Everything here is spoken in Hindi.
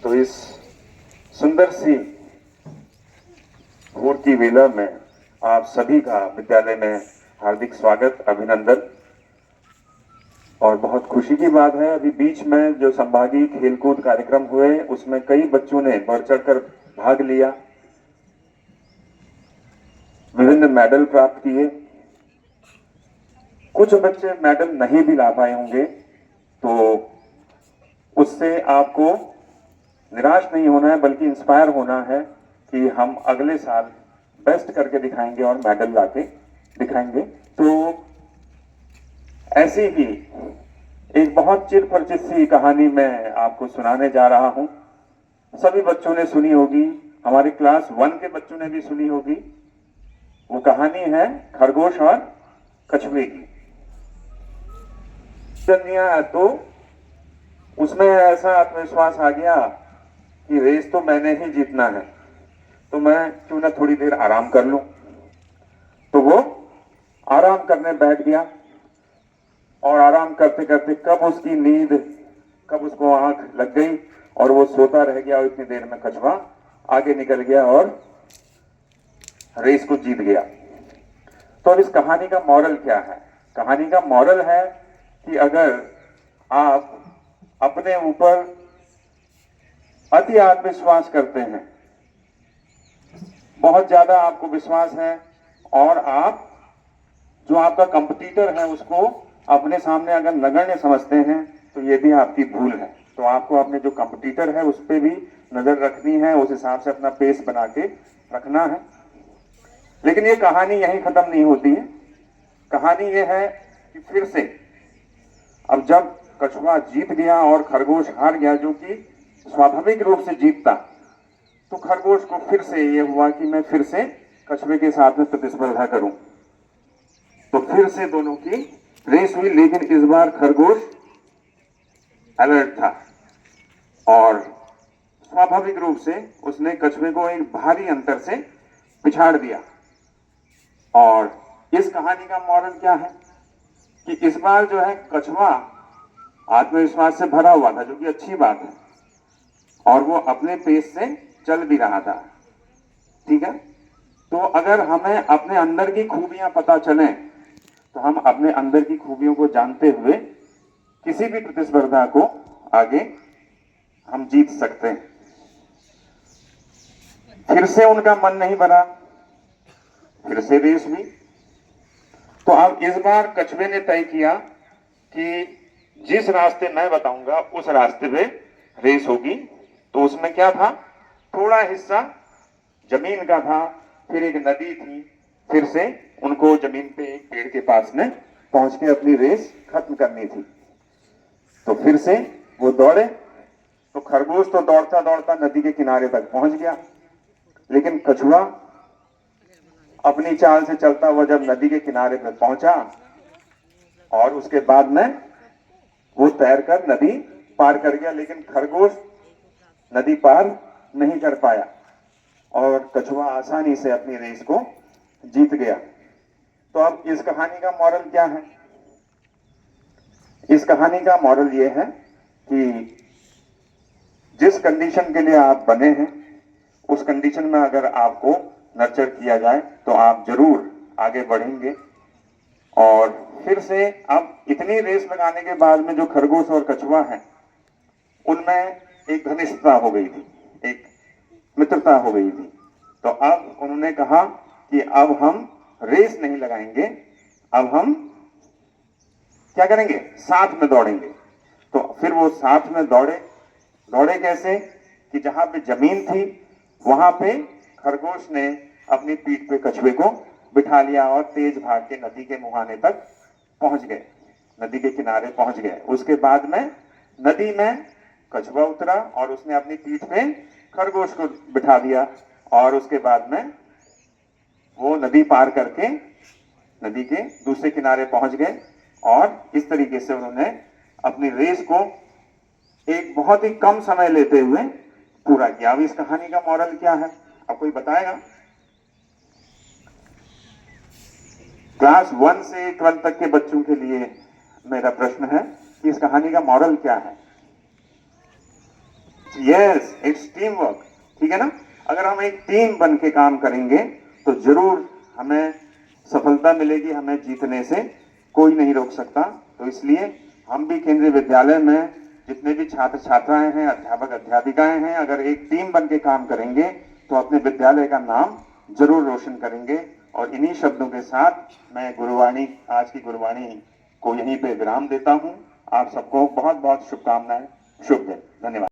तो इस सुंदर सी भोर की वेला में आप सभी का विद्यालय में हार्दिक स्वागत, अभिनंदन। और बहुत खुशी की बात है, अभी बीच में जो संभागीय खेलकूद कार्यक्रम हुए उसमें कई बच्चों ने बढ़ चढ़कर भाग लिया, विभिन्न मेडल प्राप्त किए। कुछ बच्चे मेडल नहीं भी ला पाए होंगे, तो उससे आपको निराश नहीं होना है, बल्कि इंस्पायर होना है कि हम अगले साल बेस्ट करके दिखाएंगे और मेडल लाके दिखाएंगे। तो ऐसी ही एक बहुत चिर परिचित सी कहानी मैं आपको सुनाने जा रहा हूं। सभी बच्चों ने सुनी होगी, हमारे क्लास 1 के बच्चों ने भी सुनी होगी। वो कहानी है खरगोश और कछुए की। तो उसमें ऐसा आत्मविश्वास आ गया कि रेस तो मैंने ही जीतना है, तो मैं क्यों ना थोड़ी देर आराम कर लूं। तो वो आराम करने बैठ गया और आराम करते करते कब उसकी नींद, कब उसको आंख लग गई और वो सोता रह गया, और इतनी देर में कछुआ आगे निकल गया और रेस को जीत गया। तो अब इस कहानी का मॉरल क्या है? कहानी का मॉरल है कि अगर आप अपने ऊपर अति आत्मविश्वास करते हैं, बहुत ज्यादा आपको विश्वास है, और आप जो आपका कंपटीटर है उसको अपने सामने अगर नगण्य समझते हैं, तो ये भी आपकी भूल है। तो आपको अपने जो कंपटीटर है उस पर भी नजर रखनी है, उस हिसाब से अपना पेस बना के रखना है। लेकिन ये कहानी यहीं खत्म नहीं होती है। कहानी ये है कि फिर से अब जब कछुआ जीत गया और खरगोश हार गया, जो कि स्वाभाविक रूप से जीतता, तो खरगोश को फिर से ये हुआ कि मैं फिर से कछुए के साथ में प्रतिस्पर्धा करूं। तो फिर से दोनों की रेस हुई, लेकिन इस बार खरगोश अलर्ट था और स्वाभाविक रूप से उसने कछुए को एक भारी अंतर से पिछाड़ दिया। और इस कहानी का मॉरल क्या है कि इस बार जो है कछुआ आत्मविश्वास से भरा हुआ था, जो कि अच्छी बात है, और वो अपने पेस से चल भी रहा था। ठीक है, तो अगर हमें अपने अंदर की खूबियां पता चलें, तो हम अपने अंदर की खूबियों को जानते हुए किसी भी प्रतिस्पर्धा को आगे हम जीत सकते हैं। फिर से उनका मन नहीं भरा, फिर से रेस हुई। तो अब इस बार कछुए ने तय किया कि जिस रास्ते मैं बताऊंगा उस रास्ते पे रेस होगी। तो उसमें क्या था, थोड़ा हिस्सा जमीन का था, फिर एक नदी थी, फिर से उनको जमीन पे एक पेड़ के पास में पहुंच के अपनी रेस खत्म करनी थी। तो फिर से वो दौड़े। तो खरगोश तो दौड़ता दौड़ता नदी के किनारे तक पहुंच गया, लेकिन कछुआ अपनी चाल से चलता हुआ जब नदी के किनारे पर पहुंचा, और उसके बाद में वो तैरकर नदी पार कर गया, लेकिन खरगोश नदी पार नहीं कर पाया और कछुआ आसानी से अपनी रेस को जीत गया। तो अब इस कहानी का मॉरल क्या है? इस कहानी का मॉरल ये है कि जिस कंडीशन के लिए आप बने हैं, उस कंडीशन में अगर आपको नर्चर किया जाए तो आप जरूर आगे बढ़ेंगे। और फिर से अब इतनी रेस लगाने के बाद में जो खरगोश और कछुआ है, उनमें एक घनिष्ठता हो गई थी, एक मित्रता हो गई थी। तो अब उन्होंने कहा कि अब हम रेस नहीं लगाएंगे, अब हम क्या करेंगे, साथ में दौड़ेंगे। तो फिर वो साथ में दौड़े। दौड़े कैसे कि जहां पे जमीन थी वहां पे खरगोश ने अपनी पीठ पे कछुए को बिठा लिया और तेज भाग के नदी के मुहाने तक पहुंच गए, नदी के किनारे पहुंच गए। उसके बाद में नदी में कछुआ उतरा और उसने अपनी पीठ पे खरगोश को बिठा दिया, और उसके बाद में वो नदी पार करके नदी के दूसरे किनारे पहुंच गए। और इस तरीके से उन्होंने अपनी रेस को एक बहुत ही कम समय लेते हुए पूरा किया। अब इस कहानी का मॉरल क्या है, अब कोई बताएगा? क्लास 1 से 12 तक के बच्चों के लिए मेरा प्रश्न है कि इस कहानी का मॉरल क्या है? यस, इट्स टीम वर्क, ठीक है ना। अगर हम एक टीम बन के काम करेंगे तो जरूर हमें सफलता मिलेगी, हमें जीतने से कोई नहीं रोक सकता। तो इसलिए हम भी केंद्रीय विद्यालय में जितने भी छात्र छात्राएं हैं, अध्यापक अध्यापिकाएं हैं, अगर एक टीम बन के काम करेंगे तो अपने विद्यालय का नाम जरूर रोशन करेंगे। और इन्हीं शब्दों के साथ मैं गुरुवाणी, आज की गुरुवाणी को यहीं पे विराम देता हूं। आप सबको बहुत बहुत शुभकामनाएं, शुभ दिन, धन्यवाद।